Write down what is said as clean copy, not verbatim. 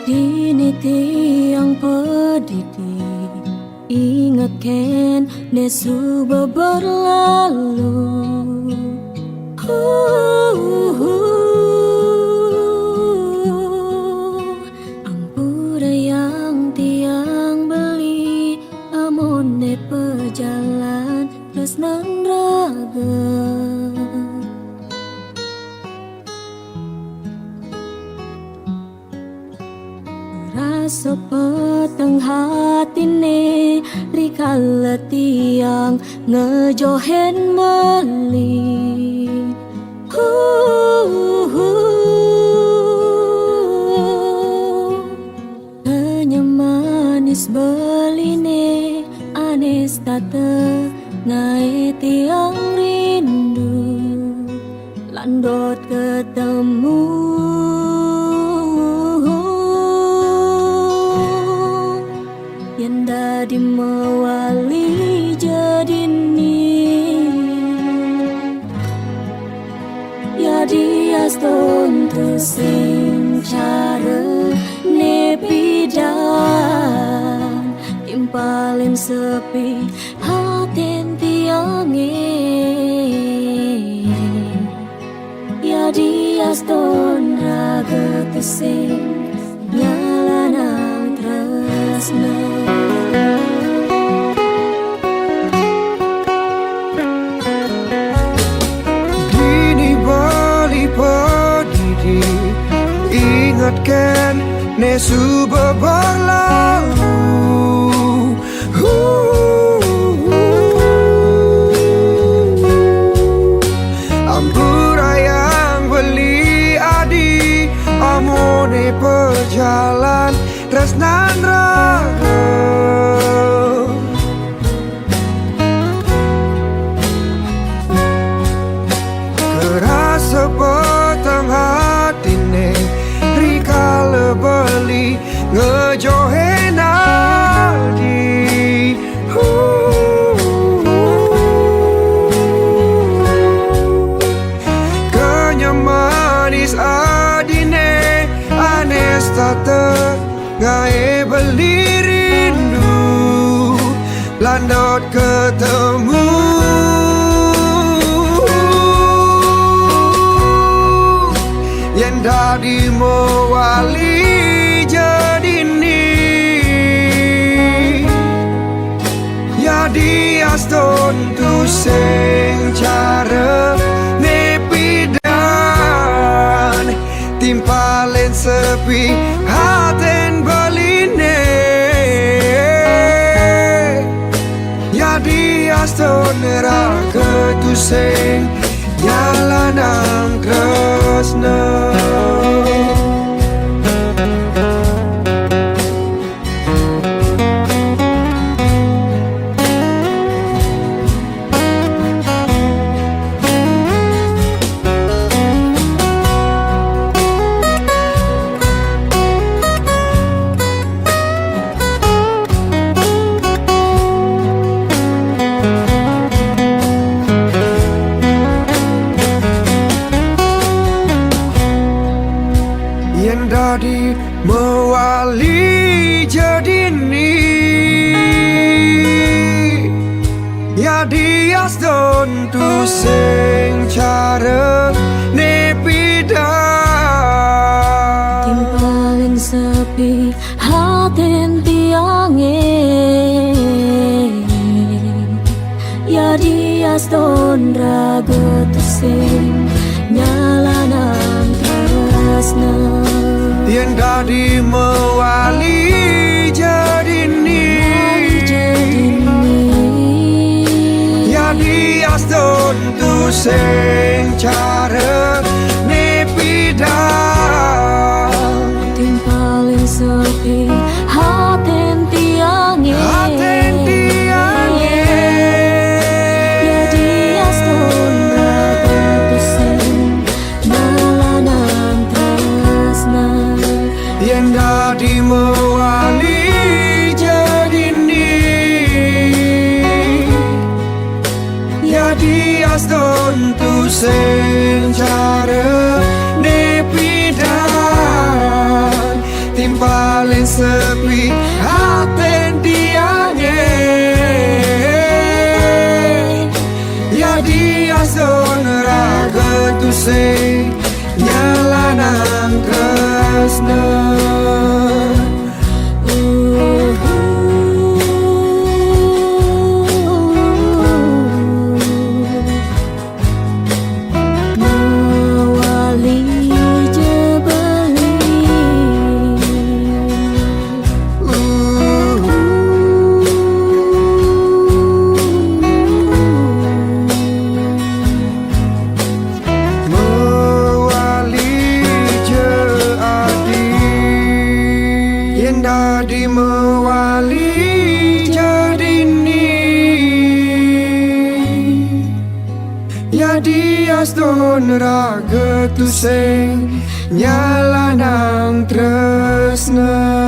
Dini tiang pedidi ingatkan nesu berlalu. Ampura yang tiang beli amone pejalan tresnan raga. Rasa peteng hatine rikala tiang ngejohen beli. Hanya manis beline anes tate ngai tiang rindu landot ketemu. Di mewali jadi ni ya dia stontu sing cara nepidan timpalin sepi haten tiange ya dia ston raga tesing nyalanang tresna. Ingatkan nesu berlalu. Ampura yang beli adi amone perjalan tresnan raga. Kerasa petang hatine rikala beli ngejohen adi. Kenyam manis adine anes tate ngai beli rindu landot ketemu. Yang dari mewali jadi ni ya dia stontu sing cara nepidan timpalen sepi haten beline ya dia ston raga tu sing nyalanang tresna. Yang dari mewali jadi ni ya dia stontu sing cara nepidan timpalin sepi haten tiange ya dia ston raga tusing nyalanan tresna. Yang dari mewali jadi ni ya dia stontu sing cara nepidan timpalin sepi haten tiange ya dia ston raga tusing nyalanan tresna. Yang dari mewali jadi ni ya dia stontu sing cara nepidan sing paling sepi aten diane ya dia sonera getuse nyalanan tresna di mewali jadini ya dia ston raga tu sing nyalanang tresna.